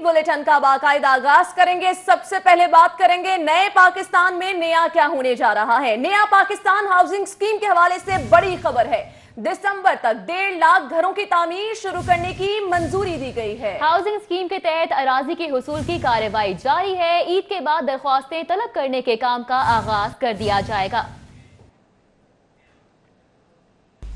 Bulletin का बाकायदा आगाज करेंगे। सबसे पहले बात करेंगे नए पाकिस्तान में नया क्या होने जा रहा है। नया पाकिस्तान हाउसिंग स्कीम के हवाले से बड़ी खबर है। दिसंबर तक 1.5 लाख घरों की तामीर शुरू करने की मंजूरी दी गई है। हाउसिंग स्कीम के तहत अराजी के हुसूल की कार्रवाई जारी है। ईद के बाद दरख्वास्तें तलब करने के काम का आगाज कर दिया जाएगा।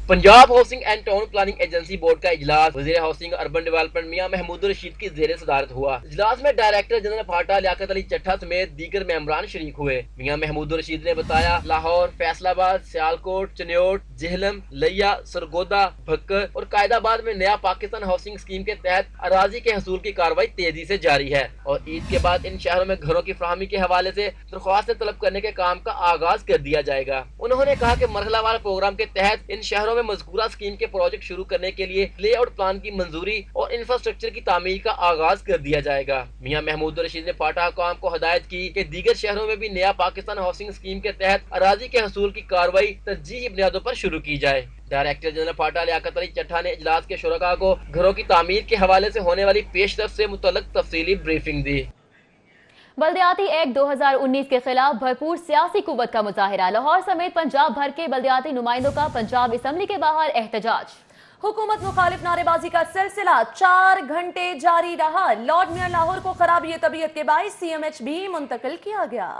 Punjab housing and town planning agency board का इजलास वज़ीर हाउसिंग अर्बन डेवलपमेंट मियां महमूद रशीद की ज़ेरे सदारत हुआ। इजलास में डायरेक्टर जनरल फाटा लियाकत अली चट्ठा समेत दीगर मेंबरान शरीक हुए। मियां महमूद रशीद ने बताया लाहौर, फैसलाबाद, सियालकोट, चन्योट, जेहलम, लिया, सरगोदा, भक्कर और कायदाबाद में नया पाकिस्तान हाउसिंग स्कीम के तहत अराजी के हसूल की कार्रवाई तेजी से जारी है और ईद के बाद इन शहरों में घरों की फराहमी के हवाले से दरख्वास्तें तलब करने के काम का आगाज कर दिया जाएगा। उन्होंने कहा कि मरहलावार प्रोग्राम के तहत इन शहरों में मज़कूरा स्कीम के प्रोजेक्ट शुरू करने के लिए लेआउट प्लान की मंजूरी और इंफ्रास्ट्रक्चर की तामीर का आगाज कर दिया जाएगा। मियां महमूद रशीद ने पाटा हुकाम को हिदायत की कि दीगर शहरों में भी नया पाकिस्तान हाउसिंग स्कीम के तहत अराजी के हसूल की कार्रवाई तरजीही बुनियादों पर शुरू की जाए। डायरेक्टर जनरल फाटा लियाकत अली चट्ठा ने इजलास के शुरका को घरों की तामीर के हवाले से होने वाली पेशरफ से मुतल्लिक तफसीली ब्रीफिंग दी। बल्दियाती एक्ट 2019 के खिलाफ भरपूर सियासी कुव्वत का मुजाहिरा। लाहौर समेत पंजाब भर के बल्दियाती नुमाइंदों का पंजाब असम्बली के बाहर एहतजाज। हुकूमत मुखालिफ नारेबाजी का सिलसिला 4 घंटे जारी रहा। लॉर्ड मेयर लाहौर को खराबी तबीयत के बाइस CMH भी मुंतकिल किया गया।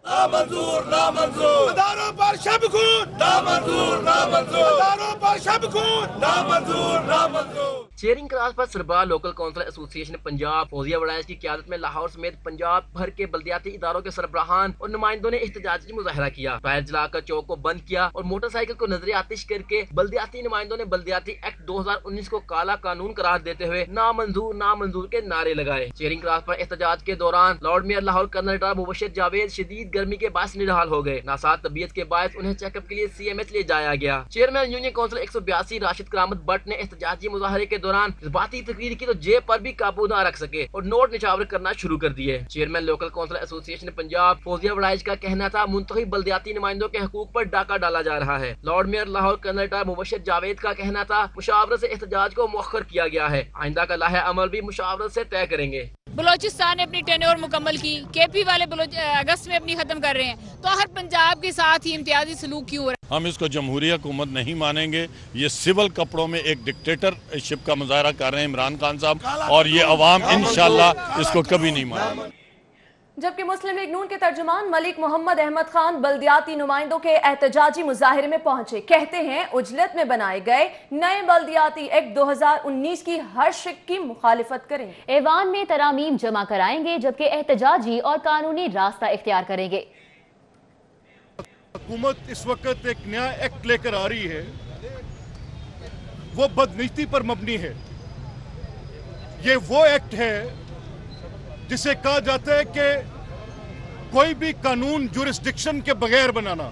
नामंजूर नामंजूर इदारों पर शब खून नामंजूर नामंजूर इदारों पर शब खून नामंजूर नामंजूर। चेयरिंग क्लास पर सरबराह local council association Punjab Fauzia Waraich की क़यादत में लाहौर समेत पंजाब भर के बल्दियाती इदारों के सरबराहान और नुमाइंदों ने एहतजाजी मुजाहिरा किया। फायर जलाकर चौक को बंद किया और मोटरसाइकिल को नजर आतिश करके बल्दियाती नुमाइंदों ने बल्दियाती एक्ट 2019 को काला कानून करार देते हुए नामंजूर के नारे लगाए। चेयरिंग क्लास पर एहतजाज के दौरान लॉर्ड मेयर लाहौर कर्नल डॉ मुबशर जावेद शदीद गर्मी के बायस निढाल हो गए। नासाज तबीयत के बायस उन्हें चेकअप के लिए CMH ले जाया गया। चेयरमैन यूनियन काउंसिल 182 राशिद करामत भट्ट ने एहतजाजी मुजाहरे के दौरान जज्बाती तकरीर की तो जेब पर भी काबू न रख सके और नोट निछावर करना शुरू कर दिए। Chairman local council association Punjab Fauzia Waraich का कहना था मुंतखब बल्दियाती नुमाइंदों के हकूक पर डाका डाला जा रहा है। लॉर्ड मेयर लाहौर कर्नल डॉ मुबशर जावेद का कहना था मुशावरत से एहतजाज को मुअख्खर किया गया है। आइंदा का लाहे अमल भी मुशावरत से तय करेंगे। बलोचिस्तान ने अपनी टेन्योर मुकम्मल की, KP वाले अगस्त में अपनी खत्म कर रहे हैं, तो हर पंजाब के साथ ही इम्तियाजी सलूक क्यों हो रहा है? हम इसको जमहूरी हुकूमत नहीं मानेंगे। ये सिविल कपड़ों में एक डिक्टेटरशिप का मुजाहरा कर रहे हैं इमरान खान साहब और ये अवाम इंशाल्लाह इसको कभी नहीं मानेगी। जबकि मुस्लिम लीग नून के तर्जुमान मलिक मोहम्मद अहमद खान बल्दियाती नुमाइंदों के एहतजाजी मुजाहिरे में पहुंचे। कहते हैं उजलत में बनाए गए नए बल्दियाती एक्ट 2019 की हर शिक की मुखालिफत करेंगे। ऐवान में तरामीम जमा कराएंगे जबकि एहतजाजी और कानूनी रास्ता इख्तियार करेंगे। हुकूमत इस वक्त एक नया एक्ट लेकर आ रही है, वो बदनीति पर मबनी है। ये वो एक्ट है जिसे कहा जाता है कि कोई भी कानून जुरिस्डिक्शन के बगैर बनाना।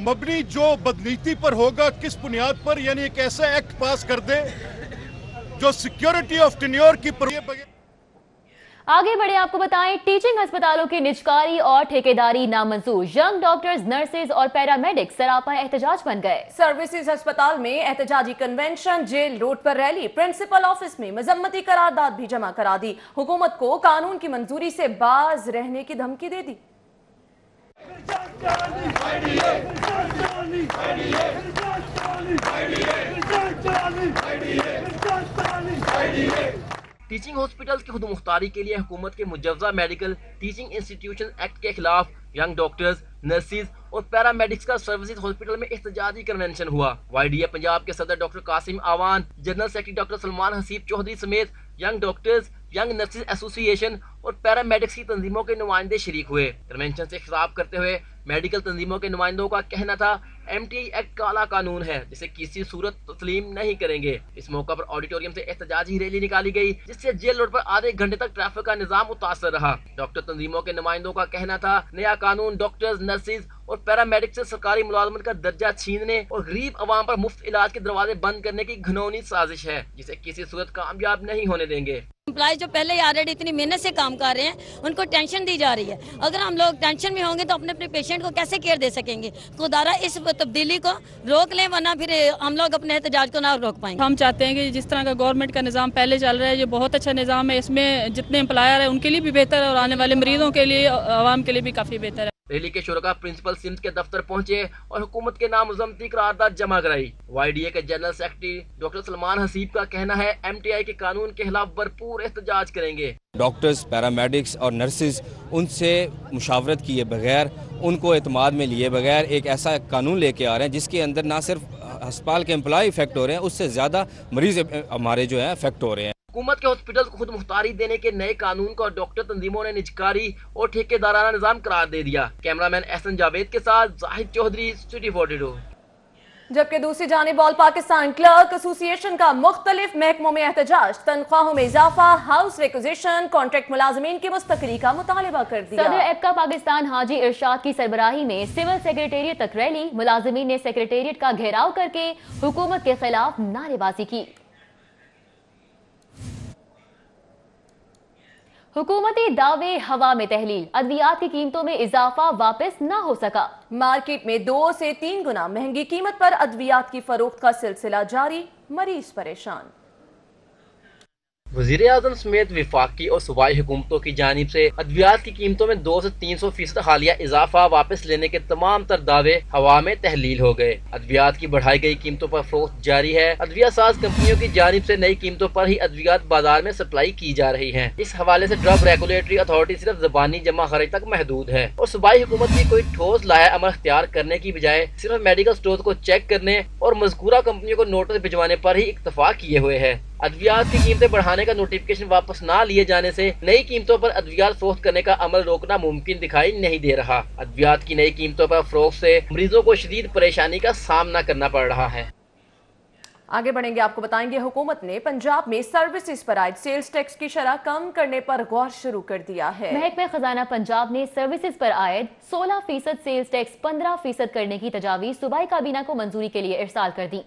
मबनी जो बदनीति पर होगा, किस बुनियाद पर? यानी एक ऐसा एक्ट पास कर दे जो सिक्योरिटी ऑफ टेन्योर की बगैर। आगे बढ़े आपको बताएं, टीचिंग अस्पतालों की निजकारी और ठेकेदारी नामंजूर। यंग डॉक्टर्स, नर्सेज और पैरामेडिक्स सरापा एहतजाज बन गए। सर्विसेज अस्पताल में एहतजाजी कन्वेंशन, जेल रोड पर रैली, प्रिंसिपल ऑफिस में मजम्मती करारदाद भी जमा करा दी। हुकूमत को कानून की मंजूरी से बाज रहने की धमकी दे दी। टीचिंग हॉस्पिटल्स की खुदमुख्तारी के लिए हुकूमत के मुजव्जा मेडिकल टीचिंग इंस्टीट्यूशन एक्ट के खिलाफ यंग डॉक्टर्स, नर्सिस और पैरामेडिक्स का सर्विसेज हॉस्पिटल में एहतजाजी कन्वेंशन हुआ। YDA पंजाब के सदर doctor Qasim Awan, general secretary doctor Salman Haseeb Chaudhry समेत young doctors, young nurses association और पैरामेडिक्स की तंजीमों के नुमाइंदे शरीक हुए। कन्वेंशन से खिताब करते हुए मेडिकल तंजीमों के नुमाइंदों का कहना था MTI एक्ट काला कानून है जिसे किसी सूरत तस्लीम नहीं करेंगे। इस मौका पर ऑडिटोरियम से एहतजाजी रैली निकाली गई जिससे जेल रोड पर आधे घंटे तक ट्रैफिक का निजाम मुतासर रहा। डॉक्टर तंजीमों के नुमाइंदों का कहना था नया कानून डॉक्टर्स, नर्सिस और पैरामेडिक से सरकारी मुलाजमत का दर्जा छीनने और गरीब अवाम पर मुफ्त इलाज के दरवाजे बंद करने की घिनौनी साजिश है, जिसे किसी सूरत कामयाब नहीं होने देंगे। एम्प्लॉय जो पहले ही ऑलरेडी इतनी मेहनत से काम कर रहे हैं, उनको टेंशन दी जा रही है। अगर हम लोग टेंशन में होंगे तो अपने अपने पेशेंट को कैसे केयर दे सकेंगे? खुदारा इस तब्दीली को रोक लें, वरना फिर हम लोग अपने एहतजाज को ना रोक पाएंगे। हम चाहते हैं कि जिस तरह का गवर्नमेंट का निज़ाम पहले चल रहा है, ये बहुत अच्छा निज़ाम है। इसमें जितने एम्प्लॉयर है उनके लिए भी बेहतर है और आने वाले मरीजों के लिए, आवाम के लिए भी काफ़ी बेहतर है। रैली के शुरका प्रिंसिपल सिम्स के दफ्तर पहुंचे और हुकूमत के नामुज़म्मती करारदाद जमा कराई। YDA के general secretary doctor Salman Haseeb का कहना है MTI के कानून के खिलाफ भरपूर एहतजाज करेंगे। डॉक्टर्स, पैरामेडिक्स और नर्सेज उनसे मुशावरत किए बगैर, उनको एतमाद में लिए बगैर एक ऐसा कानून लेके आ रहे हैं जिसके अंदर ना सिर्फ अस्पताल के एम्प्लॉय इफेक्ट हो रहे हैं, उससे ज़्यादा मरीज हमारे जो है इफेक्ट हो रहे हैं। हुकूमत के हॉस्पिटल को खुद मुख्तारी देने के नए कानून को डॉक्टर तंजीमों ने निजकारी और ठेकेदाराना निजाम करार दे दिया। कैमरामैन एहसन जावेद के साथ जाहिद चौधरी, सिटी 42। जबकि दूसरी जानिब ऑल पाकिस्तान क्लर्क एसोसिएशन का मुख्तलिफ महकमों में एहतजाज, तनख्वाहों में इजाफा, हाउस रिक्विजिशन, कॉन्ट्रैक्ट मुलाजमीन की मुस्तकरी का मुतालबा कर दिया। सदर एबका पाकिस्तान हाजी इरशाद की सरबराही में सिविल सेक्रेटेरिएट तक रैली, मुलाजमीन ने सेक्रेटेरिएट का घेराव करके हुकूमत के खिलाफ नारेबाजी की। हुकूमती दावे हवा में तहलील, अद्वियात की कीमतों में इजाफा वापस न हो सका। मार्केट में 2 से 3 गुना महंगी कीमत पर अद्वियात की फरोख्त का सिलसिला जारी, मरीज परेशान। वज़ीर आज़म समेत विफाकी और सूबाई हुकूमतों की जानिब से अद्वियात की कीमतों में 2 से 300% हालिया इजाफा वापस लेने के तमाम तर दावे हवा में तहलील हो गए। अद्वियात की बढ़ाई गई कीमतों पर फरोख्त जारी है। अद्विया साज कंपनियों की जानिब से नई कीमतों पर ही अद्वियात बाजार में सप्लाई की जा रही है। इस हवाले से ड्रग रेगुलेटरी अथॉरिटी सिर्फ ज़बानी जमा खर्च तक महदूद है और सूबाई हुकूमत की कोई ठोस लाया अमल अख्तियार करने की बजाय सिर्फ मेडिकल स्टोर को चेक करने और मज़कूरा कंपनियों को नोटिस भिजवाने पर ही इक्तफा किए हुए है। अद्वियात की कीमतें बढ़ाने का नोटिफिकेशन वापस ना लिए जाने से नई कीमतों पर अद्वियात फरोख्त करने का अमल रोकना मुमकिन दिखाई नहीं दे रहा। अद्वियात की नई कीमतों पर फरोख्त से मरीजों को शदीद परेशानी का सामना करना पड़ रहा है। आगे बढ़ेंगे, आपको बताएंगे हुकूमत ने पंजाब में सर्विसेज पर आयद सेल्स टैक्स की शरह कम करने पर गौर शुरू कर दिया है। महकमा खजाना पंजाब ने सर्विसेज पर आयद 16% सेल्स टैक्स 15% करने की तजावीज सूबाई काबीना को मंजूरी के लिए इरसाल कर दी।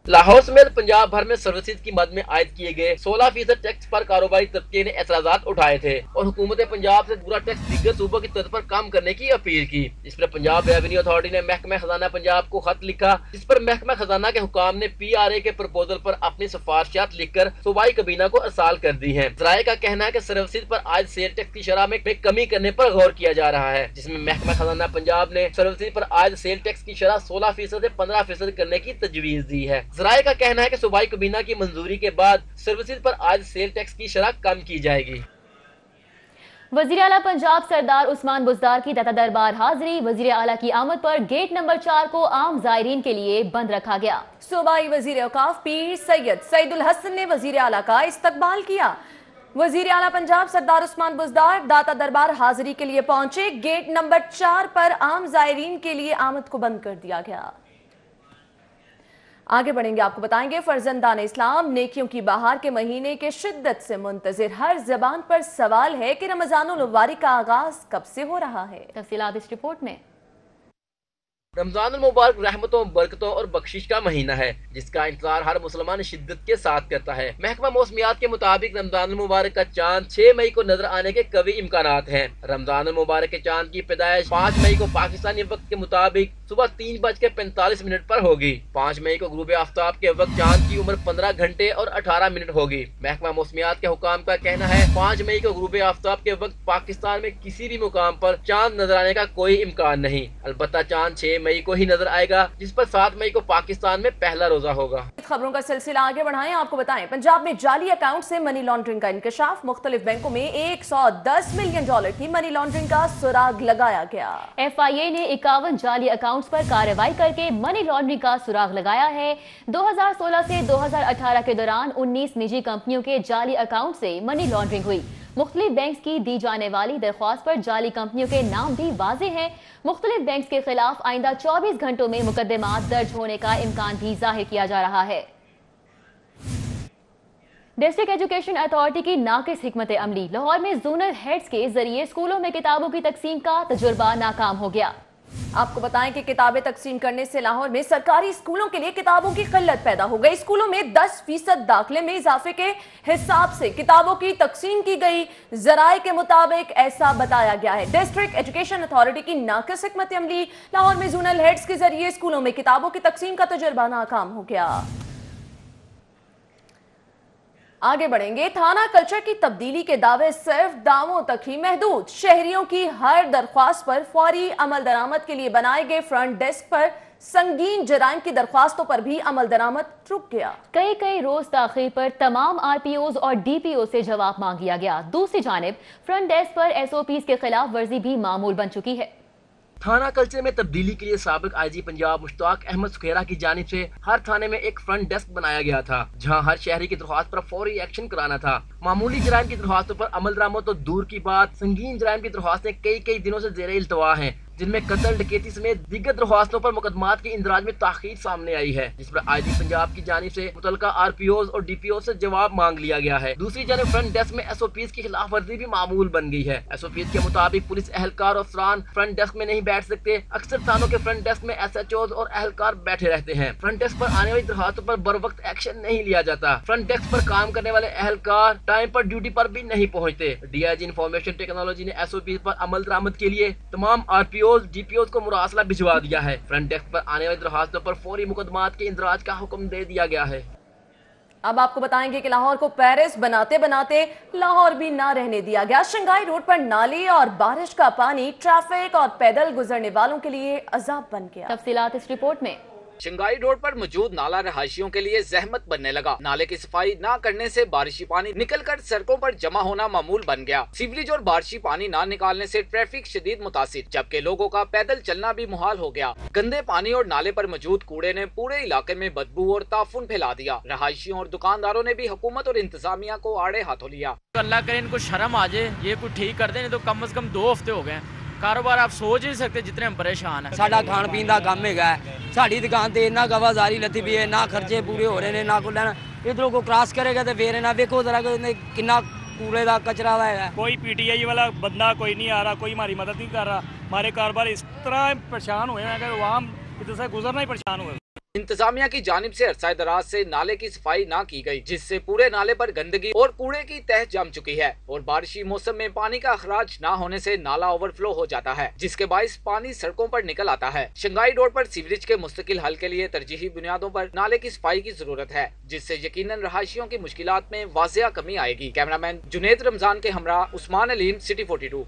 लाहौर समेत पंजाब भर में सर्विसेज की मद में आयद किए गए 16% टैक्स पर कारोबारी तबके ने एतराजात उठाए थे और हुकूमत पंजाब से पूरा टैक्स दीगर सूबों की तर्ज पर कम करने की अपील की। इस पर पंजाब रेवेन्यू अथॉरिटी ने महकमा खजाना पंजाब को खत लिखा, जिस पर महकमा खजाना के हुकाम ने PRA के प्रपोजल पर अपनी सिफारिशात लिखकर सूबाई काबीना को अरसाल कर दी है। ज़राए का कहना है कि सर्विसेज पर आयद सेल टैक्स की शरह में कमी करने पर गौर किया जा रहा है, जिसमें महकमा खजाना पंजाब ने सर्विसेज पर आयद सेल टैक्स की शरह 16% से 15% करने की तजवीज दी है। ज़राए का कहना है कि सूबाई काबीना की मंजूरी के बाद सर्विसेज पर आज सेल टैक्स की शरह कम की जाएगी। वजीर आला पंजाब सरदार उस्मान बुज़दार की दाता दरबार हाजिरी, वजीर आला की आमद पर गेट नंबर 4 को आम जायरीन के लिए बंद रखा गया। सूबाई वजीर औकाफ पीर सैयद सईदुल हसन ने वजीर आला का इस्तकबाल किया। वजीर आला पंजाब सरदार उस्मान बुज़दार दाता दरबार हाजिरी के लिए पहुंचे। गेट नंबर 4 पर आम जायरीन के लिए आमद को बंद कर दिया गया। आगे बढ़ेंगे, आपको बताएंगे फर्जंदान इस्लाम नेकियों की बहार के महीने के शिद्दत से मुंतजिर हर जबान पर सवाल है कि रमजानुल मुबारक का आगाज कब से हो रहा है। तफसीलात इस रिपोर्ट में। रमजानुल मुबारक रहमतों, बरकतों और बख्शिश का महीना है, जिसका इंतजार हर मुसलमान शिद्दत के साथ करता है। महकमा मौसमियात के मुताबिक रमजानुल मुबारक का चांद 6 मई को नजर आने के कवी इम्कानात हैं। रमजानुल मुबारक के चांद की पैदाइश 5 मई को पाकिस्तानी वक्त के मुताबिक सुबह 3:45 पर होगी। 5 मई को गुरूब आफ्ताब के वक्त चांद की उम्र 15 घंटे और 18 मिनट होगी। महकमा मौसमियात के हुकाम का कहना है 5 मई को गुरूब आफ्ताब के वक्त पाकिस्तान में किसी भी मुकाम पर चांद नजर आने का कोई इम्कान नहीं। अलबत्ता चांद 6 मई को ही नजर आएगा, जिस पर 7 मई को पाकिस्तान में पहला रोजा होगा। खबरों का सिलसिला आगे बढ़ाएं, आपको बताएं पंजाब में जाली अकाउंट से मनी लॉन्ड्रिंग का इंकशाफ। मुख्तलिफ बैंकों में $110 मिलियन की मनी लॉन्ड्रिंग का सुराग लगाया गया। FIA ने 51 जाली अकाउंट्स पर कार्रवाई करके मनी लॉन्ड्रिंग का सुराग लगाया है। 2016 से 2018 के दौरान 19 निजी कंपनियों के जाली अकाउंट से मनी लॉन्ड्रिंग हुई। मुख्तलिफ बैंक्स की दी जाने वाली दरख्वास्त पर जाली कंपनियों के नाम भी वाजे हैं। मुख्तलिफ बैंक्स के खिलाफ आइंदा 24 घंटों में मुकदमात दर्ज होने का इम्कान भी जाहिर किया जा रहा है। डिस्ट्रिक्ट एजुकेशन अथॉरिटी की नाकिस हिकमत अमली। लाहौर में जोनल हेड्स के जरिए स्कूलों में किताबों की तकसीम का तजुर्बा नाकाम हो गया। आपको बताएं कि किताबें तकसीम करने से लाहौर में सरकारी स्कूलों के लिए किताबों की किल्लत पैदा हो गई। स्कूलों में 10% दाखिले में इजाफे के हिसाब से किताबों की तकसीम की गई। जराए के मुताबिक ऐसा बताया गया है। डिस्ट्रिक्ट एजुकेशन अथॉरिटी की नाकिस हिकमत अमली, लाहौर में जोनल हेड्स के जरिए स्कूलों में किताबों की तकसीम का तजुर्बा नाकाम हो गया। आगे बढ़ेंगे। थाना कल्चर की तब्दीली के दावे सिर्फ दावों तक ही महदूद। शहरियों की हर दरख्वास्त पर फौरी अमल दरामद के लिए बनाए गए फ्रंट डेस्क पर संगीन जराइम की दरख्वास्तों पर भी अमल दरामद रुक गया। कई रोज ताखिर पर तमाम आरपीओज और डीपीओ से जवाब मांग लिया गया। दूसरी जानिब फ्रंट डेस्क पर एसओपीज के खिलाफ वर्जी भी मामूल बन चुकी है। थाना कल्चर में तब्दीली के लिए साबिक आईजी पंजाब मुश्ताक अहमद सुखेरा की जानिब से हर थाने में एक फ्रंट डेस्क बनाया गया था, जहां हर शहरी की दरख्वास्त पर फौरी एक्शन कराना था। मामूली जराइम की दरख्वास्तों पर अमल दरामद तो दूर की बात, संगीन जराइम की दरख्वास्तें कई दिनों से ज़ेरे इल्तवा हैं, जिनमें कत्ल, डकैती समेत दीगर दरख्वास्तों पर मुकदमात की इंदराज में ताखीर सामने आई है, जिस पर आईजी पंजाब की जानिब से मुतलका आरपीओज और डीपीओ से जवाब मांग लिया गया है। दूसरी जानिब फ्रंट डेस्क में एसओपीज की खिलाफ वर्जी भी मामूल बन गई है। एसओपीज के मुताबिक पुलिस एहलकार और अफसरान फ्रंट डेस्क में नहीं बैठ सकते। अक्सर थानों के फ्रंट डेस्क में एसएचओज और एहलकार बैठे रहते हैं। फ्रंट डेस्क पर आने वाली दरख्वास्तों पर बर वक्त एक्शन नहीं लिया जाता। फ्रंट डेस्क पर काम करने वाले एहलकार टाइम पर ड्यूटी पर भी नहीं पहुँचते। डीआईजी इंफॉर्मेशन टेक्नोलॉजी ने एसओपीज पर अमल दरामद के लिए तमाम आरपीओज डीपीओज को मुरासला भिजवा दिया है। फ्रंट डेस्क पर आने वाली दरख्वास्तों पर फौरी मुकदमात के इंदराज का हुक्म दे दिया गया है। अब आपको बताएंगे कि लाहौर को पेरिस बनाते बनाते लाहौर भी ना रहने दिया गया। शंघाई रोड पर नाले और बारिश का पानी ट्रैफिक और पैदल गुजरने वालों के लिए अजाब बन गया। तफसीलात इस रिपोर्ट में। शंघाई रोड पर मौजूद नाला रहायशियों के लिए जहमत बनने लगा। नाले की सफाई न करने से बारिशी पानी निकलकर सड़कों पर जमा होना मामूल बन गया। सीवरेज और बारिशी पानी न निकालने से ट्रैफिक शदीद मुतासिर, जबकि लोगों का पैदल चलना भी मुहाल हो गया। गंदे पानी और नाले पर मौजूद कूड़े ने पूरे इलाके में बदबू और ताफुन फैला दिया। रहायशियों और दुकानदारों ने भी हुकूमत और इंतजामिया को आड़े हाथों लिया। अल्लाह करे इनको शर्म आ जाए, ये कुछ ठीक कर दे, नहीं तो कम से कम 2 हफ्ते हो गए कारोबार आप सोच नहीं सकते जितने हम परेशान हैं। साडा खान पीन का काम है, साड़ी दुकान से इन्ना गवाजारी लथी भी है, ना खर्चे पूरे हो रहे हैं, ना को लेना इधरों को क्रॉस करेगा तो फिर ना देखो जरा कितना कूड़े का कचरा है। कोई पीटीआई वाला बंदा कोई नहीं आ रहा, कोई हमारी मदद नहीं कर रहा। हमारे कारोबार इस तरह परेशान हुए हैं कि वहाँ इधर से गुजरना ही परेशान हुए। इंतजामिया की जानिब से अरसा दराज से नाले की सफाई न की गई, जिससे पूरे नाले पर गंदगी और कूड़े की तह जम चुकी है और बारिशी मौसम में पानी का अखराज न होने से नाला ओवरफ्लो हो जाता है, जिसके बाइस पानी सड़कों पर निकल आता है। शंघाई रोड पर सीवरेज के मुस्तकिल हल के लिए तरजीही बुनियादों पर नाले की सफाई की जरूरत है, जिससे यकीनन रहायशियों की मुश्किलात में वाजिया कमी आएगी। कैमरामैन जुनेद रमजान के हमरा Usman Aleem, city 42।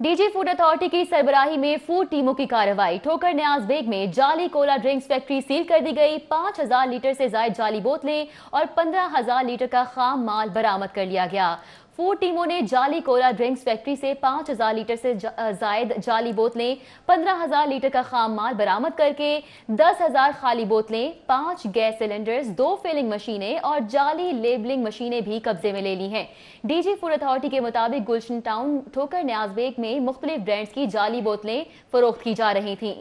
DG food authority की सरबराही में फूड टीमों की कार्रवाई। ठोकर न्याज बेग में जाली कोला ड्रिंक्स फैक्ट्री सील कर दी गई। 5000 लीटर से जायद जाली बोतलें और 15000 लीटर का खाम माल बरामद कर लिया गया। फूड टीमों ने जाली कोला ड्रिंक्स फैक्ट्री से 5000 लीटर से जायद जाली बोतलें, 15000 लीटर का खाम माल बरामद करके 10000 खाली बोतलें, 5 गैस सिलेंडर्स, 2 फिलिंग मशीनें और जाली लेबलिंग मशीनें भी कब्जे में ले ली हैं। डीजी फूड अथॉरिटी के मुताबिक गुलशन टाउन ठोकर न्याज बेग में मुख्तलिफ ब्रांड्स की जाली बोतलें फरोख्त की जा रही थीं।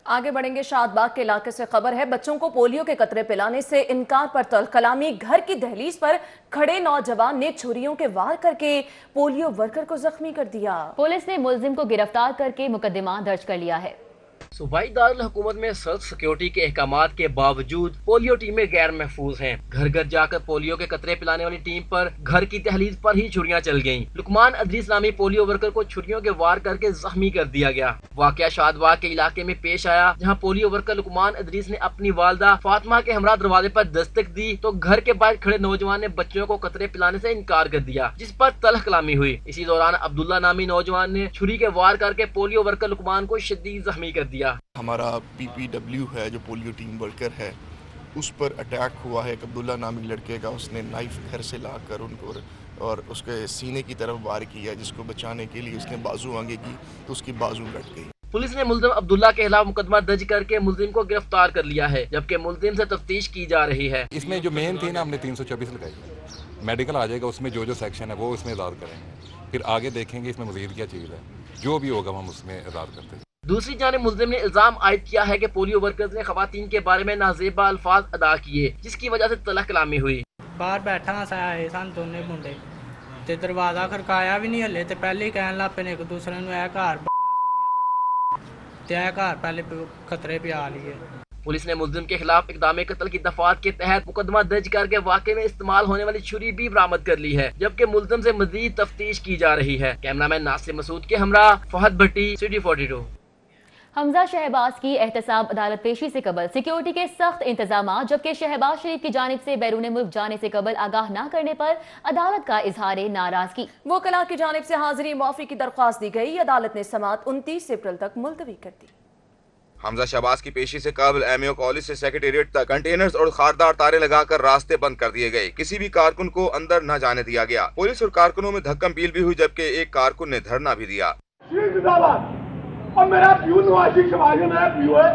आगे बढ़ेंगे। शादबाग के इलाके से खबर है, बच्चों को पोलियो के कतरे पिलाने से इनकार पर तल्ख कलामी। घर की दहलीज पर खड़े नौजवान ने छुरियों के वार करके पोलियो वर्कर को जख्मी कर दिया। पुलिस ने मुलजिम को गिरफ्तार करके मुकदमा दर्ज कर लिया है। सूबाई दारुल हुकूमत में सख्त सिक्योरिटी के अहकामात के बावजूद पोलियो टीमें गैर महफूज हैं। घर घर जाकर पोलियो के कतरे पिलाने वाली टीम पर घर की दहलीज पर ही छुरियां चल गईं। लुकमान अदरीस नामी पोलियो वर्कर को छुरियों के वार करके जख्मी कर दिया गया। वाकया शादबाग के इलाके में पेश आया, जहां पोलियो वर्कर लुकमान अदरीस ने अपनी वालदा फातिमा के हमरा दरवाजे पर दस्तक दी तो घर के बाहर खड़े नौजवान ने बच्चों को कतरे पिलाने से इनकार कर दिया, जिस पर तल्ख कलामी हुई। इसी दौरान अब्दुल्ला नामी नौजवान ने छुरी के वार करके पोलियो वर्कर लुकमान को शदीद जख्मी कर दिया। हमारा PPW है जो पोलियो टीम वर्कर है, उस पर अटैक हुआ है एक अब्दुल्ला नामी लड़के का। उसने नाइफ घर से लाकर उनको और उसके सीने की तरफ वार किया, जिसको बचाने के लिए उसने बाजू आगे की तो उसकी बाजू कट गई। पुलिस ने मुलजिम अब्दुल्ला के खिलाफ मुकदमा दर्ज करके मुलजिम को गिरफ्तार कर लिया है, जबकि मुलजिम से तफ्तीश की जा रही है। इसमें जो मेन थी ना, हमने 324 लगाई, मेडिकल आ जाएगा, उसमें जो सेक्शन है वो उसमें इजाद करेंगे, फिर आगे देखेंगे इसमें मजीद क्या चीज़ है, जो भी होगा हम उसमें इजाद करते हैं। दूसरी जानिब मुल्जिम ने इल्जाम आयद किया है कि पोलियो वर्कर्स ने खवातीन के बारे में नाजेबा अल्फाज अदा किए, जिसकी वजह से तलख कलामी हुई। बाहर बैठा आए सन दोनों मुंडे ते दरवाजा खड़काया भी नहीं हले ते पहले ही कहन लग पे एक दूसरे नूं ए घर ते ए घर पहले खतरे पे आ लिए। पुलिस ने मुल्जिम के खिलाफ इक़दाम कत्ल की दफात के तहत मुकदमा दर्ज करके वाक़े में इस्तेमाल होने वाली छुरी भी बरामद कर ली है, जबकि मुल्जिम से मजीद तफ्तीश की जा रही है। कैमरामैन नासिर मसूद के हमरा फहद भट्टी, सिटी 42। हमजा शहबाज की एहतसाब अदालत पेशी से कबल सिक्योरिटी के सख्त इंतजाम, जबकि शहबाज शरीफ की जानिब से बैरून मुल्क जाने से कबल आगाह न करने पर अदालत का इजहार नाराजगी। वकला की जानिब से हाजिरी मुआफी की दरख्वास्त दी गई। अदालत ने समाअत 29 अप्रैल तक मुलतवी कर दी। हमजा शहबाज की पेशी से कबल एमओ कॉलेज से सेक्रेटेरिएट तक कंटेनर्स और खारदार तारे लगाकर रास्ते बंद कर दिए गए। किसी भी कारकुन को अंदर न जाने दिया गया। पुलिस और कारकुनों में धक्कम पील भी हुई, जबकि एक कारकुन ने धरना भी दिया। और मेरा प्यू नवाजी शहबाज में मेरा प्यू है,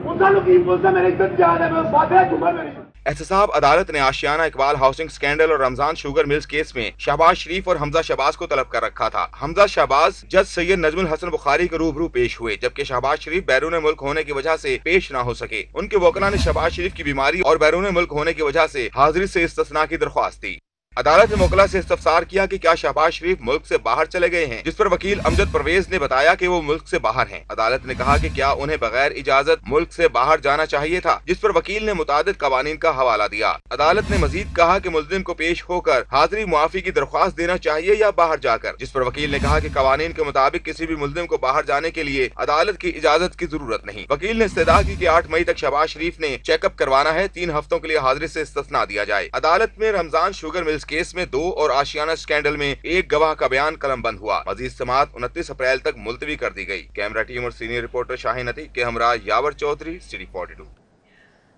उनका लुकीम पुलिस से मेरी इज्जत जान है, मैं बात है तुम्हें मेरी। एहतसाब अदालत ने आशियाना इकबाल हाउसिंग स्कैंडल और रमजान शुगर मिल्स केस में शहबाज शरीफ और हमजा शहबाज को तलब कर रखा था। हमजा शहबाज जज सैयद नजमुल हसन बुखारी के रूबरू पेश हुए, जबकि शहबाज शरीफ बैरून मुल्क होने की वजह से पेश न हो सके। उनके वकला ने शहबाज शरीफ की बीमारी और बैरून मुल्क होने की वजह से हाजिरी से इस्तिस्ना की दरख्वास्त दी। अदालत ने मुकला से इस्तफसार किया कि क्या शहबाज शरीफ मुल्क से बाहर चले गए हैं, जिस पर वकील अमजद परवेज ने बताया कि वो मुल्क से बाहर हैं। अदालत ने कहा कि क्या उन्हें बगैर इजाजत मुल्क से बाहर जाना चाहिए था, जिस पर वकील ने मुतादिद कवानीन का हवाला दिया। अदालत ने मजीद कहा कि मुल्जिम को पेश होकर हाजिरी मुआफी की दरख्वास्त देना चाहिए या बाहर जाकर, जिस पर वकील ने कहा कि कवानीन के मुताबिक किसी भी मुल्जिम को बाहर जाने के लिए अदालत की इजाजत की जरूरत नहीं। वकील ने इस्तदा की कि 8 मई तक शहबाज शरीफ ने चेकअप करवाना है, 3 हफ्तों के लिए हाजिरी से इस्तिस्ना दिया जाए। अदालत में रमजान शुगर मिल्स केस में 2 और आशियाना स्कैंडल में 1 गवाह का बयान कलमबंद हुआ। मजीद समाअत 29 अप्रैल तक मुलतवी कर दी गई। कैमरा टीम और सीनियर रिपोर्टर शाहीन अतीक के हमरा यावर चौधरी, सिटी 42।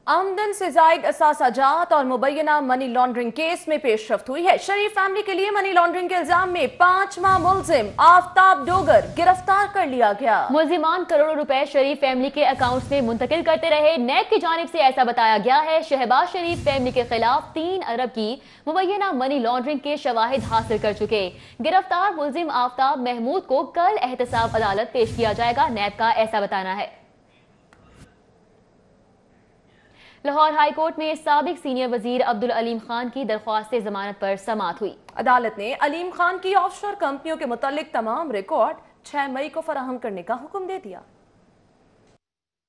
आमदन से जायद असासा जात और मुबैना मनी लॉन्ड्रिंग केस में पेशरफ्त हुई है। शरीफ फैमिली के लिए मनी लॉन्ड्रिंग के इल्जाम में 5वां मुल्जिम आफ्ताब डोगर गिरफ्तार कर लिया गया। मुल्जिमान करोड़ों रुपए शरीफ फैमिली के अकाउंट्स में मुंतकिल करते रहे। नैब की जानिब से ऐसा बताया गया है। शहबाज शरीफ फैमिली के खिलाफ 3 अरब की मुबैना मनी लॉन्ड्रिंग के शवाहिद हासिल कर चुके। गिरफ्तार मुल्जिम आफ्ताब महमूद को कल एहतसाब अदालत पेश किया जाएगा, नैब का ऐसा बताना है। लाहौर हाई कोर्ट में साबिक सीनियर वजीर अब्दुल अलीम खान की दरख्वास्त जमानत पर समाअत हुई। अदालत ने अलीम खान की ऑफशोर कंपनियों के मुतालिक तमाम रिकॉर्ड 6 मई को फराहम करने का हुक्म दे दिया।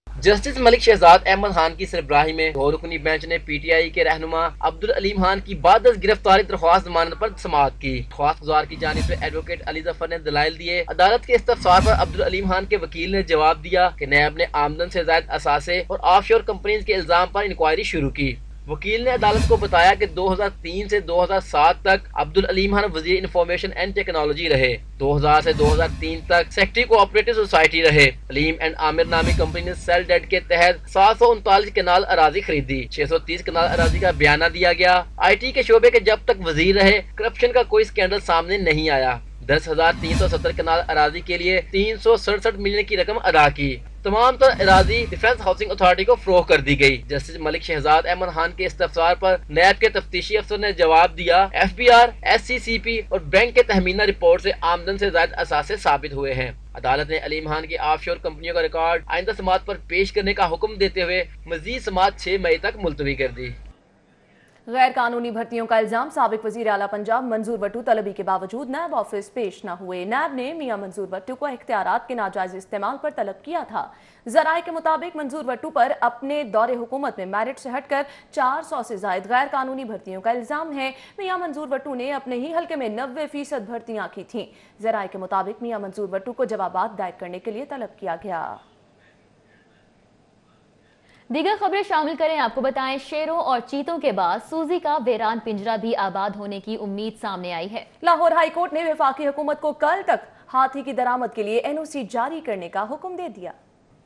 जस्टिस मलिक शहजाद अहमद खान की सरबराही में 2 रुकनी बेंच ने पीटीआई के रहनुमा अब्दुल अलीम खान की बाद गिरफ्तारी दरख्वास्त जमानत पर समाअत की। दरख्वास्त गुजार की जानिब से एडवोकेट अली जफर ने दलाइल दिए। अदालत के इस्तफसार पर अब्दुल अलीम खान के वकील ने जवाब दिया कि नैब ने आमदन से जायद असासे और ऑफशोर कंपनीज के इल्जाम पर इंक्वायरी शुरू की। वकील ने अदालत को बताया कि 2003 से 2007 तक अब्दुल अलीम खान वजीर इंफॉर्मेशन एंड टेक्नोलॉजी रहे। 2000 से 2003 तक सेक्रेटरी कोऑपरेटिव सोसाइटी रहे। अलीम एंड आमिर नामी कंपनी ने सेल डेट के तहत 739 कनाल अराजी खरीदी। 630 कनाल अराजी का बयाना दिया गया। IT के शोबे के जब तक वजीर रहे करप्शन का कोई स्कैंडल सामने नहीं आया। 10,370 कनाल अराजी के लिए 367 मिलियन की रकम अदा की। तमाम तर अराजी डिफेंस हाउसिंग अथॉरिटी को फरोख्त कर दी गई। जस्टिस मलिक शहजाद अहमद खान के इस्तफसार पर नैब के तफ्तीशी अफसर ने जवाब दिया। FBR, SCCP और बैंक के तहमीना रिपोर्ट से आमदन से ज्यादा असासे साबित हुए हैं। अदालत ने अलीम खान की ऑफशोर कंपनियों का रिकॉर्ड आइंदा समाअत पर पेश करने का हुक्म देते हुए मजीद समाअत 6 मई तक मुलतवी कर दी। गैर कानूनी भर्तियों का इल्जाम साबिक वजीर आला पंजाब मंजूर भट्टू तलबी के बावजूद नैब ऑफिस पेश न हुए। नैब ने मियां मंजूर भट्टू को इख्तियारात के नाजायज इस्तेमाल पर तलब किया था। जराए के मुताबिक मंजूर भट्टू पर अपने दौरे हुकूमत में मेरिट से हटकर 400 से जायद गैर कानूनी भर्तियों का इल्जाम है। मियां मंजूर भट्टू ने अपने ही हल्के में 90% भर्तियां की थीं। जराए के मुताबिक मियां मंजूर भट्टू को जवाबात दायर करने के लिए तलब किया गया। दीगर खबरें शामिल करें। आपको बताएं, शेरों और चीतों के बाद सूजी का वीरान पिंजरा भी आबाद होने की उम्मीद सामने आई है। लाहौर हाई कोर्ट ने वफाकी हुकूमत को कल तक हाथी की दरामद के लिए NOC जारी करने का हुक्म दे दिया।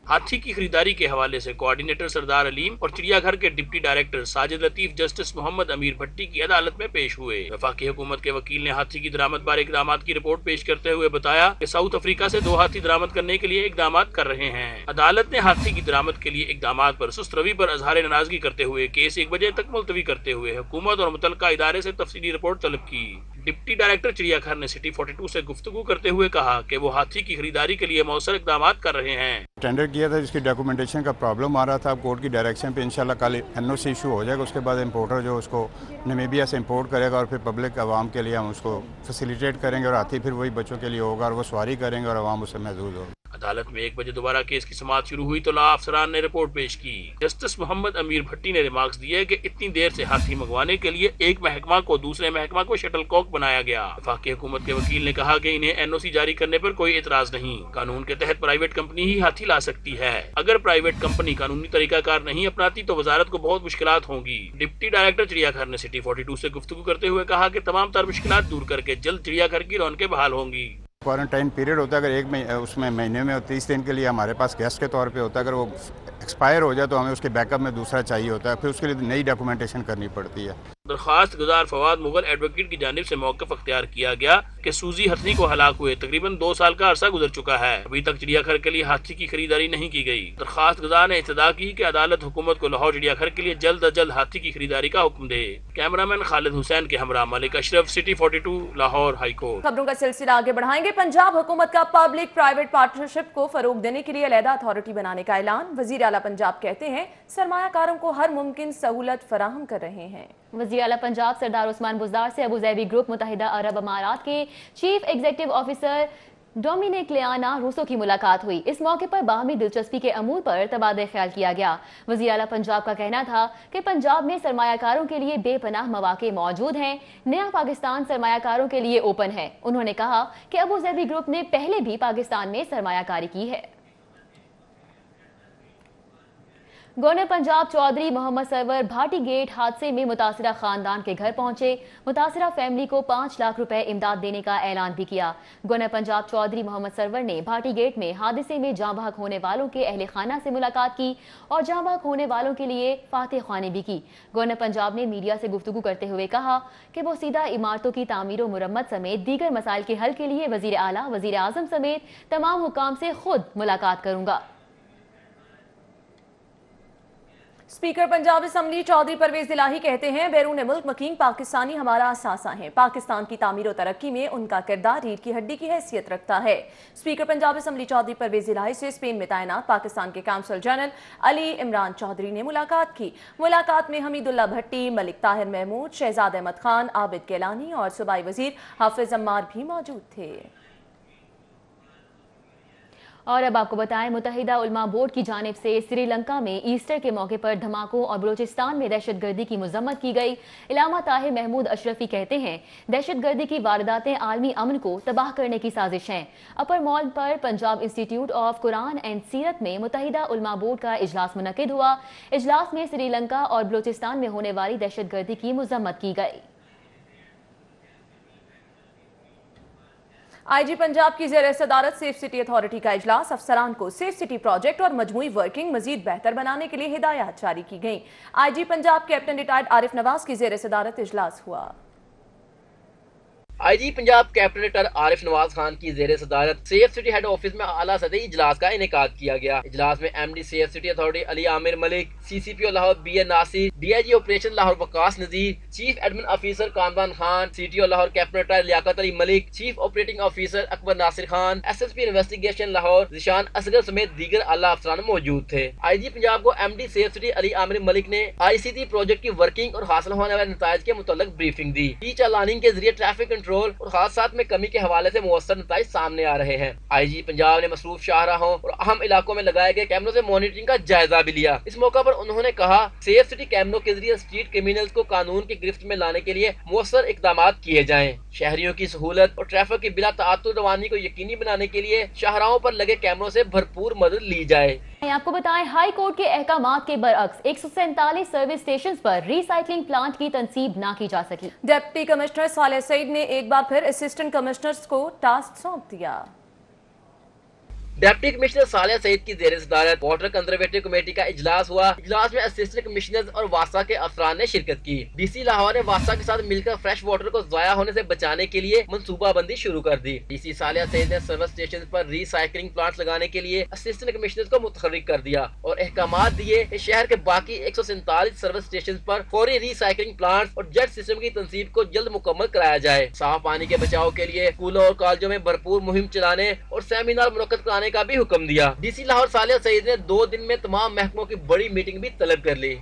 हाथी की खरीदारी के हवाले से कोऑर्डिनेटर सरदार अलीम और चिड़ियाघर के deputy director Sajid Latif justice Mohammad Amir Bhatti की अदालत में पेश हुए। वफाकी हुकूमत के वकील ने हाथी की दरामद बारे इकदामात की रिपोर्ट पेश करते हुए बताया कि साउथ अफ्रीका से 2 हाथी दरामद करने के लिए इकदामात कर रहे हैं। अदालत ने हाथी की दरामद के लिए इकदामात पर सुस्त रवि पर अजहार नाराजगी करते हुए केस 1 बजे तक मुलतवी करते हुए हुकूमत और मुतल्लिका इदारे से तफसीली रिपोर्ट तलब की। डिप्टी डायरेक्टर चिड़ियाघर ने सिटी 42 से गुफ्तगू करते हुए कहा कि वो हाथी की खरीदारी के लिए मौसर इकदाम कर रहे हैं। टेंडर किया था जिसकी डॉक्यूमेंटेशन का प्रॉब्लम आ रहा था, अब कोर्ट की डायरेक्शन पे इंशाल्लाह कल NOC इशू हो जाएगा, उसके बाद इंपोर्टर जो उसको नमीबिया से इंपोर्ट करेगा और फिर पब्लिक आवाम के लिए हम उसको फैसिलिटेट करेंगे और हाथी फिर वही बच्चों के लिए होगा और वो सवारी करेंगे और आवाम उससे महसूस होगा। अदालत में 1 बजे दोबारा केस की समाअत शुरू हुई तो लॉ अफसरान ने रिपोर्ट पेश की। जस्टिस मोहम्मद अमीर भट्टी ने रिमार्क्स दिए कि इतनी देर से हाथी मंगवाने के लिए एक महकमा को दूसरे महकमा को शटल कॉक बनाया गया। वफाकी हुकूमत के वकील ने कहा कि इन्हें NOC जारी करने पर कोई एतराज नहीं, कानून के तहत प्राइवेट कंपनी ही हाथी ला सकती है। अगर प्राइवेट कंपनी कानूनी तरीकाकार नहीं अपनाती तो वजारत को बहुत मुश्किलात होंगी। डिप्टी डायरेक्टर चिड़ियाघर ने सिटी 42 से गुफ्तगू करते हुए कहा कि तमाम तर मुश्किलात दूर करके जल्द चिड़ियाघर की रौनकें बहाल होंगी। क्वारंटाइन पीरियड होता है, अगर उसमें महीने में 30 दिन के लिए हमारे पास गेस्ट के तौर पे होता है, अगर वो एक्सपायर हो जाए तो हमें उसके बैकअप में दूसरा चाहिए होता है, फिर उसके लिए नई डॉक्यूमेंटेशन करनी पड़ती है। दरख्वास्त गुजार फवाद मुगल एडवोकेट की जानिब से मौक़िफ़ अख्तियार किया गया कि सूजी हाथी को हलाक हुए तकरीबन 2 साल का अरसा गुजर चुका है, अभी तक चिड़ियाघर के लिए हाथी की खरीदारी नहीं की गई। दरख्वास्त गुजार ने इत्तदा की कि अदालत हुकूमत को लाहौर चिड़ियाघर के लिए जल्द अज जल्द हाथी की खरीदारी का हुक्म दे। कैमरामैन खालिद हुसैन के हमरा Malik Ashraf, city 42 Lahore high court. खबरों का सिलसिला आगे बढ़ाएंगे। पंजाब हुकूमत का पब्लिक प्राइवेट पार्टनरशिप को फरोग देने के लिए अलहदा अथॉरिटी बनाने का ऐलान। वजीर आला पंजाब कहते हैं सरमायाकारों को हर मुमकिन सहूलत फराहम कर रहे हैं। वज़ीर आला पंजाब सरदार उस्मान बुज़दार से अबू ज़ैबी ग्रुप मुत्तहिदा अरब अमारात के चीफ एग्जीक्यूटिव ऑफिसर डोमिनिक लियाना रूसो की मुलाकात हुई। इस मौके पर बाहमी दिलचस्पी के अमूर पर तबादला ख्याल किया गया। वज़ीर आला पंजाब का कहना था कि पंजाब में सरमायाकारों के लिए बेपनाह मौके मौजूद हैं। नया पाकिस्तान सरमायाकारों के लिए ओपन है। उन्होंने कहा कि अबू ज़ैबी ग्रुप ने पहले भी पाकिस्तान में सरमायाकारी की है। गवर्नर पंजाब चौधरी मोहम्मद सरवर भाटी गेट हादसे में मुतासिरा खानदान के घर पहुंचे। मुतासिरा फैमिली को 5 लाख रुपए इमदाद देने का ऐलान भी किया। गवर्नर पंजाब चौधरी मोहम्मद सरवर ने भाटी गेट में हादसे में जाँ बहक होने वालों के अहले खाना से मुलाकात की और जाँ बहक होने वालों के लिए फातिह ख्वानी भी की। गवर्नर पंजाब ने मीडिया से गुफ्तगू करते हुए कहा कि वो सीधा इमारतों की तामीर व मुरम्मत समेत दीगर मसाइल के हल के लिए वजीर आला, वजीर आजम समेत तमाम हुकाम से खुद मुलाकात करूंगा। स्पीकर पंजाब असम्बली चौधरी परवेज इलाही कहते हैं बैरून मुल्क मकीन पाकिस्तानी हमारा असासा है। पाकिस्तान की तामीर और तरक्की में उनका किरदार रीढ़ की हड्डी की हैसियत रखता है। स्पीकर पंजाब असम्बली चौधरी परवेज इलाही से स्पेन में तैनात पाकिस्तान के काउंसल जनरल अली इमरान चौधरी ने मुलाकात की। मुलाकात में हमीदुल्ला भट्टी, मलिक ताहिर महमूद, शहजाद अहमद खान, आबिद केलानी और सूबाई वजीर हाफिज अम्मार भी मौजूद थे। और अब आपको बताएं, मुत्तहिदा उलमा बोर्ड की जानिब से श्रीलंका में ईस्टर के मौके पर धमाकों और बलूचिस्तान में दहशतगर्दी की मजम्मत की गई। इलामा ताहिर महमूद अशरफी कहते हैं दहशतगर्दी की वारदातें आलमी अमन को तबाह करने की साजिश हैं। अपर मॉल पर Punjab institute of Quran and सीरत में मुत्तहिदा उलमा बोर्ड का इजलास मुनक्किद हुआ। इजलास में श्रीलंका और बलूचिस्तान में होने वाली दहशतगर्दी की मजम्मत की गई। IG पंजाब की ज़ेर सदारत सेफ सिटी अथॉरिटी का इजलास। अफसरान को सेफ सिटी प्रोजेक्ट और मजमूई वर्किंग मजीद बेहतर बनाने के लिए हिदायत जारी की गई। IG Punjab captain retired Arif Nawaz की ज़ेर सदारत इजलास हुआ। IG Punjab captain retired Arif Nawaz Khan की ज़ेर सदारत सेफ सिटी हेड ऑफिस में आला सतही इजलास का इनेकाद किया गया। इजलास में MD safe city authority Ali Amir Malik, CCPO Lahore BN Nasir, DIG operation Lahore Waqas Nazir, chief admin officer Kamran Khan, CTO Lahore captain retired Liaquat Ali Malik, chief operating officer Akbar Nasir Khan, SSP investigation Lahore Zeeshan Asghar समेत दीगर आला अफसरान मौजूद थे। IG पंजाब को MD safe city Ali Amir Malik ने ICT प्रोजेक्ट की वर्किंग और हासिल होने वाले नताइज के मुतल्लिक ब्रीफिंग दी। ई चालानिंग के जरिए ट्रैफिक कंट्रोल और हादसात में कमी के हवाले से मुअस्सर नताइज सामने आ रहे हैं। IG पंजाब ने मसरूफ शाहराहों और अहम इलाकों में लगाए गए कैमरों से मॉनिटरिंग का जायजा भी लिया। इस मौका पर उन्होंने कहा सेफ सिटी कैमरों के जरिए स्ट्रीट क्रिमिनल्स को कानून की गिरफ्त में लाने के लिए मुअस्सर इकदामात किए जाएं। शहरियों की सहूलत और ट्रैफिक की बिला ताअत्तुर रवानी को यकीनी बनाने के लिए शाहराहों पर लगे कैमरों से भरपूर मदद ली जाए। आपको बताएं हाई कोर्ट के अहकामात के बरअक्स 147 सर्विस स्टेशन पर रिसाइकलिंग प्लांट की तनसीब ना की जा सकी। डिप्टी कमिश्नर सालेह सईद ने एक बार फिर असिस्टेंट कमिश्नर्स को टास्क सौंप दिया। डिप्टी कमिश्नर सालिया सईद की जेर सदारत वाटर कंजर्वेटिव कमेटी का इजलास हुआ। इजलास में असिस्टेंट कमिश्नर और वासा के अफसरान ने शिरकत की। डीसी लाहौर ने वासा के साथ मिलकर फ्रेश वाटर को ज़ाया होने से बचाने के लिए मंसूबाबंदी शुरू कर दी। डीसी सालिया सईद ने सर्विस स्टेशन पर रिसाइकलिंग प्लांट लगाने के लिए असिस्टेंट कमिश्नर को मुतहर्रिक कर दिया और अहकामात दिए कि शहर के बाकी 147 सर्विस स्टेशन पर फौरी रिसाइकलिंग प्लांट और जेट सिस्टम की तंसीब को जल्द मुकम्मल कराया जाए। साफ पानी के बचाव के लिए स्कूलों और कॉलेजों में भरपूर मुहिम चलाने और सेमिनार मुनक्कद कराने का भी हुक्म दिया। डीसी लाहौर सालिया सईद ने 2 दिन में तमाम महकमों की बड़ी मीटिंग भी तलब कर ली।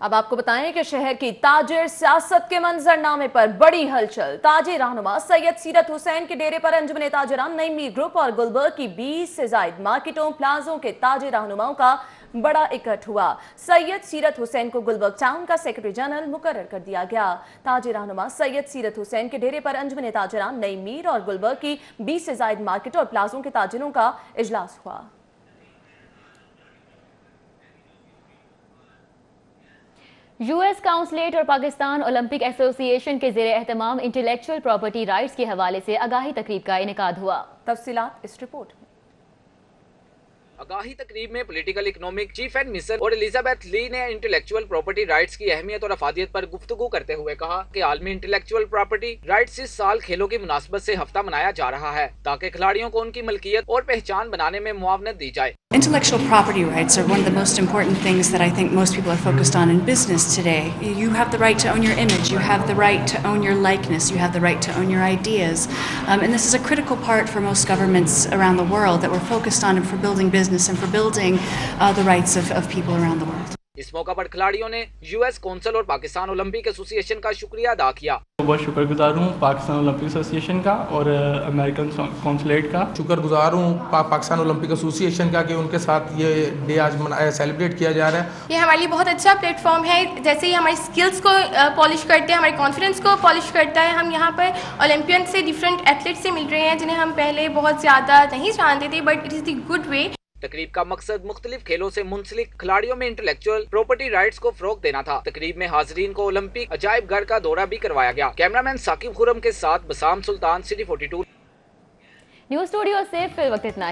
अब आपको बताएं कि शहर की ताजिर सियासत के मंजरनामे पर बड़ी हलचल। ताजिर रहनुमा सैयद सीरत हुसैन के डेरे पर अंजुमन ताजिरान नईम मीर ग्रुप और गुलबर्ग की 20 से जायद मार्केटों प्लाजों के ताजिर रहनुमाओं का बड़ा इकट्ठ हुआ। सैयद सीरत हुसैन को गुलबर्ग टाउन का सेक्रेटरी जनरल मुकर्रर कर दिया गया। ताजिर रहनुमा सैयद सीरत हुसैन के डेरे पर अंजुमन ताजिरान नईम मीर और गुलबर्ग की 20 से जायद मार्केटों और प्लाजों के ताजिरों का इजलास हुआ। यूएस काउंसलेट और पाकिस्तान ओलंपिक एसोसिएशन के ज़ेरे एहतमाम इंटेलेक्चुअल प्रॉपर्टी राइट्स के हवाले से आगाही तकरीब का इनेकाद हुआ। तफसीलात इस रिपोर्ट में। आगाही तकरीब में political economic cheap and mission और एलिजाबेथ ली ने इंटेलेक्चुअल प्रॉपर्टी राइट्स की अहमियत और अफादियत पर गुफ्तगू करते हुए कहा कि आलमी इंटेलेक्चुअल प्रॉपर्टी राइट्स इस साल खेलों की मुनासबत से हफ्ता मनाया जा रहा है ताकि खिलाड़ियों को उनकी मलकियत और पहचान बनाने में मुआवनत दी जाए। Intellectual property rights are one of the most important things that I think most people are focused on in business today. You have the right to own your image, you have the right to own your likeness, you have the right to own your ideas. And this is a critical part for most governments around the world that we're focused on for building business and for building the rights of people around the world. इस मौका पर खिलाड़ियों ने US council और Pakistan Olympic association का शुक्रिया अदा किया। बहुत शुक्रगुजार हूँ पाकिस्तान ओलंपिक एसोसिएशन का और अमेरिकन कौंसलेट का। शुक्रगुजार हूँ पाकिस्तान ओलंपिक एसोसिएशन का कि उनके साथ ये डे आज सेलिब्रेट किया जा रहा है। ये हमारे लिए बहुत अच्छा प्लेटफॉर्म है। जैसे ही हमारी स्किल्स को पॉलिश करते हैं, हमारे कॉन्फिडेंस को पॉलिश करता है। हम यहाँ पर ओलंपियन से डिफरेंट एथलीट से मिल रहे हैं जिन्हें हम पहले बहुत ज़्यादा नहीं जानते थे, but it is the good way. तकरीब का मकसद मुख्तलिफ खेलों से मुंसलिक खिलाड़ियों में इंटेलेक्चुअल प्रॉपर्टी राइट्स को फरोग देना था। तकरीब में हाजरीन को ओलंपिक अजायब घर का दौरा भी करवाया गया। कैमरामैन साकिब खुरम के साथ बसाम सुल्तान, सिटी 42 न्यूज़ स्टूडियो से फिर वक्त इतना ही।